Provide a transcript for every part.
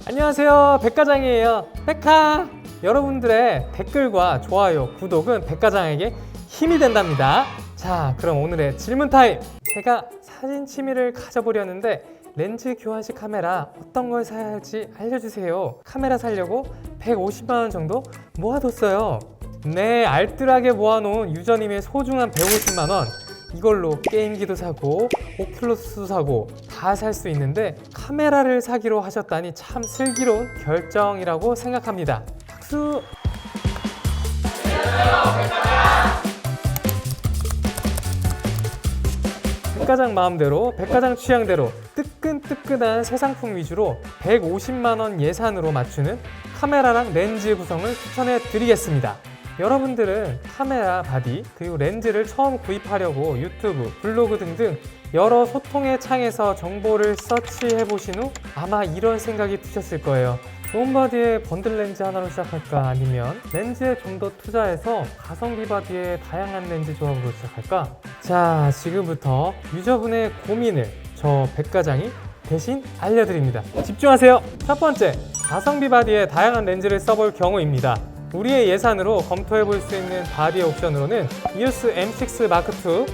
안녕하세요, 백과장이에요. 백화! 여러분들의 댓글과 좋아요, 구독은 백과장에게 힘이 된답니다. 자, 그럼 오늘의 질문 타임. 제가 사진 취미를 가져보려는데 렌즈 교환식 카메라 어떤 걸 사야 할지 알려주세요. 카메라 사려고 150만 원 정도 모아뒀어요. 네, 알뜰하게 모아놓은 유저님의 소중한 150만 원. 이걸로 게임기도 사고 오큘러스도 사고 다 살 수 있는데 카메라를 사기로 하셨다니 참 슬기로운 결정이라고 생각합니다. 박수! 백과장 마음대로, 백과장 취향대로 뜨끈뜨끈한 새 상품 위주로 150만 원 예산으로 맞추는 카메라랑 렌즈 구성을 추천해 드리겠습니다. 여러분들은 카메라, 바디, 그리고 렌즈를 처음 구입하려고 유튜브, 블로그 등등 여러 소통의 창에서 정보를 서치해 보신 후 아마 이런 생각이 드셨을 거예요. 좋은 바디에 번들 렌즈 하나로 시작할까? 아니면 렌즈에 좀 더 투자해서 가성비 바디에 다양한 렌즈 조합으로 시작할까? 자, 지금부터 유저분의 고민을 저 백과장이 대신 알려드립니다. 집중하세요. 첫 번째, 가성비 바디에 다양한 렌즈를 써볼 경우입니다. 우리의 예산으로 검토해 볼 수 있는 바디 옵션으로는 EOS M6 Mark2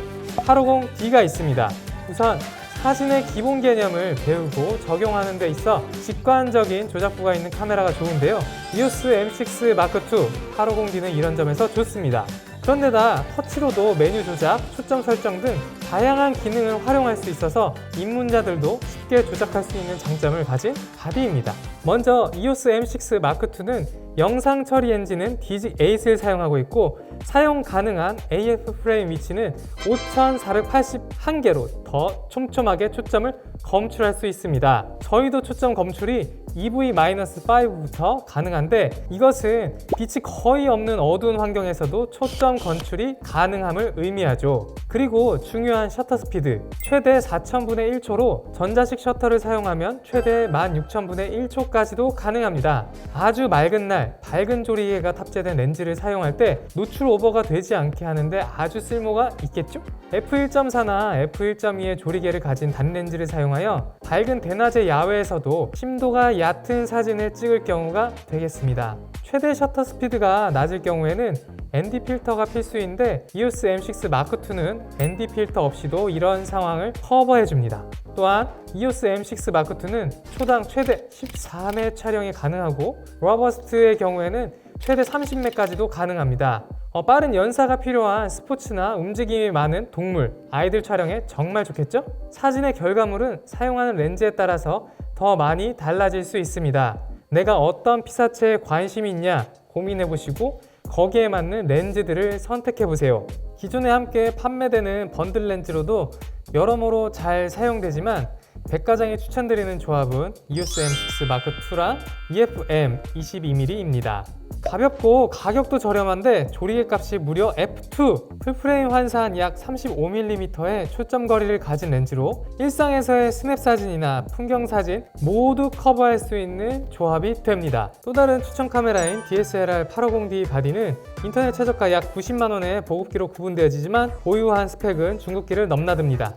850D가 있습니다. 우선 사진의 기본 개념을 배우고 적용하는 데 있어 직관적인 조작부가 있는 카메라가 좋은데요. EOS M6 Mark2 850D는 이런 점에서 좋습니다. 그런데다 터치로도 메뉴 조작, 초점 설정 등 다양한 기능을 활용할 수 있어서 입문자들도 쉽게 조작할 수 있는 장점을 가진 바디입니다. 먼저 EOS M6 Mark2는 영상 처리 엔진은 DIG8을 사용하고 있고 사용 가능한 AF 프레임 위치는 5481개로 더 촘촘하게 초점을 검출할 수 있습니다. 저희도 초점 검출이 EV-5부터 가능한데 이것은 빛이 거의 없는 어두운 환경에서도 초점 검출이 가능함을 의미하죠. 그리고 중요한 셔터 스피드, 최대 4000분의 1초로 전자식 셔터를 사용하면 최대 16000분의 1초까지도 가능합니다. 아주 맑은 날 밝은 조리개가 탑재된 렌즈를 사용할 때 노출 오버가 되지 않게 하는데 아주 쓸모가 있겠죠? f1.4나 f1.2의 조리개를 가진 단렌즈를 사용하여 밝은 대낮의 야외에서도 심도가 얕은 사진을 찍을 경우가 되겠습니다. 최대 셔터 스피드가 낮을 경우에는 ND 필터가 필수인데 EOS M6 Mark2는 ND 필터 없이도 이런 상황을 커버해줍니다. 또한 EOS M6 Mark2는 초당 최대 14매 촬영이 가능하고 로버스트의 경우에는 최대 30매까지도 가능합니다. 빠른 연사가 필요한 스포츠나 움직임이 많은 동물, 아이들 촬영에 정말 좋겠죠? 사진의 결과물은 사용하는 렌즈에 따라서 더 많이 달라질 수 있습니다. 내가 어떤 피사체에 관심이 있냐 고민해보시고 거기에 맞는 렌즈들을 선택해보세요. 기존에 함께 판매되는 번들 렌즈로도 여러모로 잘 사용되지만 백과장이 추천드리는 조합은 EOS M6 Mark2랑 EF-M 22mm입니다. 가볍고 가격도 저렴한데 조리개 값이 무려 F2! 풀프레임 환산 약 35mm의 초점 거리를 가진 렌즈로 일상에서의 스냅 사진이나 풍경 사진 모두 커버할 수 있는 조합이 됩니다. 또 다른 추천 카메라인 DSLR 850D 바디는 인터넷 최저가 약 90만원의 보급기로 구분되어지지만 보유한 스펙은 중국기를 넘나듭니다.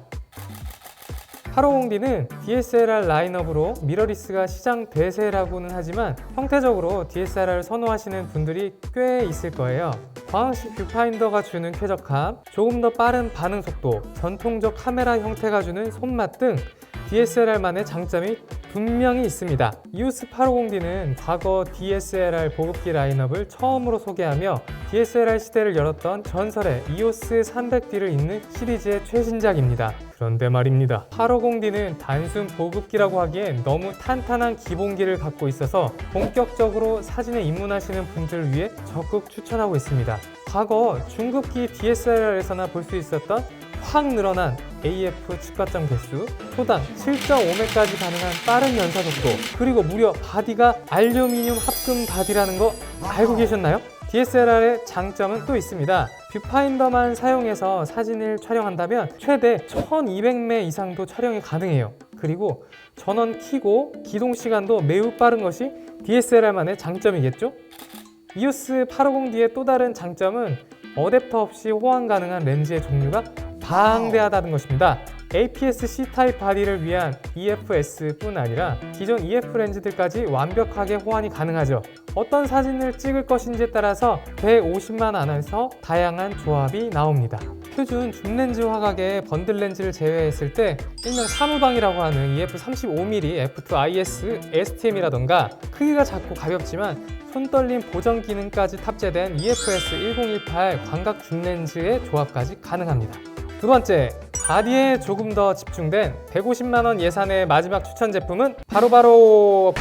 850D는 DSLR 라인업으로 미러리스가 시장 대세라고는 하지만 형태적으로 DSLR을 선호하시는 분들이 꽤 있을 거예요. 광학식 뷰파인더가 주는 쾌적함, 조금 더 빠른 반응 속도, 전통적 카메라 형태가 주는 손맛 등 DSLR만의 장점이 분명히 있습니다. EOS 850D는 과거 DSLR 보급기 라인업을 처음으로 소개하며 DSLR 시대를 열었던 전설의 EOS 300D를 잇는 시리즈의 최신작입니다. 그런데 말입니다. 850D는 단순 보급기라고 하기엔 너무 탄탄한 기본기를 갖고 있어서 본격적으로 사진에 입문하시는 분들을 위해 적극 추천하고 있습니다. 과거 중급기 DSLR에서나 볼 수 있었던 확 늘어난 AF 측가점 개수, 초당 7.5매까지 가능한 빠른 연사 속도, 그리고 무려 바디가 알루미늄 합금 바디라는 거 알고 계셨나요? DSLR의 장점은 또 있습니다. 뷰파인더만 사용해서 사진을 촬영한다면 최대 1200매 이상도 촬영이 가능해요. 그리고 전원 켜고 기동 시간도 매우 빠른 것이 DSLR만의 장점이겠죠? EOS 850D의 또 다른 장점은 어댑터 없이 호환 가능한 렌즈의 종류가 방대하다는 것입니다. APS-C 타입 바디를 위한 EFS뿐 아니라 기존 EF 렌즈들까지 완벽하게 호환이 가능하죠. 어떤 사진을 찍을 것인지에 따라서 150만 원에서 다양한 조합이 나옵니다. 표준 줌렌즈 화각의 번들 렌즈를 제외했을 때 일명 사무방이라고 하는 EF35mm f2IS STM이라던가 크기가 작고 가볍지만 손떨림 보정 기능까지 탑재된 EFS1018 광각 줌렌즈의 조합까지 가능합니다. 두 번째, 바디에 조금 더 집중된 150만 원 예산의 마지막 추천 제품은 바로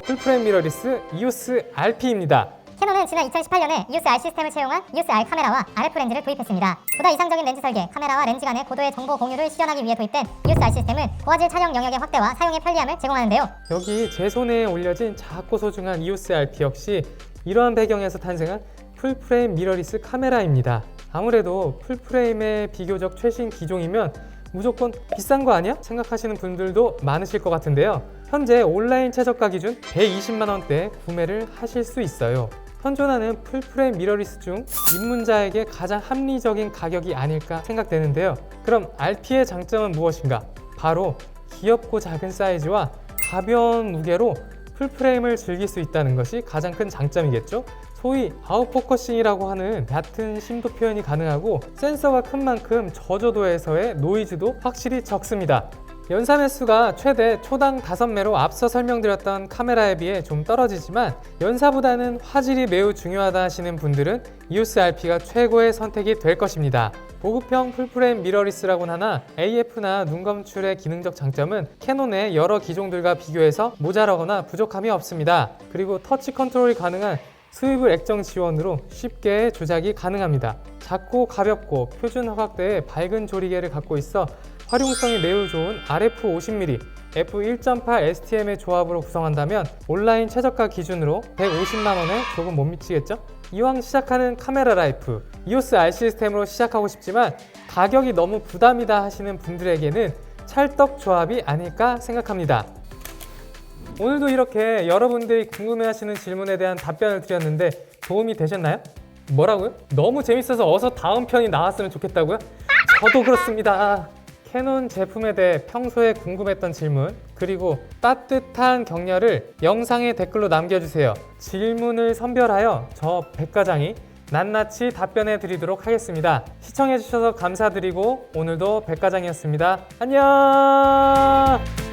풀프레임 미러리스 EOS RP입니다. 캐논은 지난 2018년에 EOS R 시스템을 채용한 EOS R 카메라와 RF 렌즈를 도입했습니다. 보다 이상적인 렌즈 설계, 카메라와 렌즈 간의 고도의 정보 공유를 실현하기 위해 도입된 EOS R 시스템은 고화질 촬영 영역의 확대와 사용의 편리함을 제공하는데요. 여기 제 손에 올려진 작고 소중한 EOS RP 역시 이러한 배경에서 탄생한 풀프레임 미러리스 카메라입니다. 아무래도 풀프레임의 비교적 최신 기종이면 무조건 비싼 거 아니야? 생각하시는 분들도 많으실 것 같은데요. 현재 온라인 최저가 기준 120만 원대에 구매를 하실 수 있어요. 현존하는 풀프레임 미러리스 중 입문자에게 가장 합리적인 가격이 아닐까 생각되는데요. 그럼 RP의 장점은 무엇인가? 바로 귀엽고 작은 사이즈와 가벼운 무게로 풀프레임을 즐길 수 있다는 것이 가장 큰 장점이겠죠? 소위 아웃포커싱이라고 하는 얕은 심도 표현이 가능하고 센서가 큰 만큼 저조도에서의 노이즈도 확실히 적습니다. 연산 횟수가 최대 초당 5매로 앞서 설명드렸던 카메라에 비해 좀 떨어지지만 연사보다는 화질이 매우 중요하다 하시는 분들은 EOS RP가 최고의 선택이 될 것입니다. 보급형 풀프레임 미러리스라고는 하나 AF나 눈 검출의 기능적 장점은 캐논의 여러 기종들과 비교해서 모자라거나 부족함이 없습니다. 그리고 터치 컨트롤이 가능한 스위블 액정 지원으로 쉽게 조작이 가능합니다. 작고 가볍고 표준 화각대의 밝은 조리개를 갖고 있어 활용성이 매우 좋은 RF50mm, f1.8 STM의 조합으로 구성한다면 온라인 최저가 기준으로 150만 원에 조금 못 미치겠죠? 이왕 시작하는 카메라 라이프, EOS R 시스템으로 시작하고 싶지만 가격이 너무 부담이다 하시는 분들에게는 찰떡 조합이 아닐까 생각합니다. 오늘도 이렇게 여러분들이 궁금해하시는 질문에 대한 답변을 드렸는데 도움이 되셨나요? 뭐라고요? 너무 재밌어서 어서 다음 편이 나왔으면 좋겠다고요? 저도 그렇습니다. 캐논 제품에 대해 평소에 궁금했던 질문 그리고 따뜻한 격려를 영상의 댓글로 남겨주세요. 질문을 선별하여 저 백과장이 낱낱이 답변해 드리도록 하겠습니다. 시청해 주셔서 감사드리고 오늘도 백과장이었습니다. 안녕.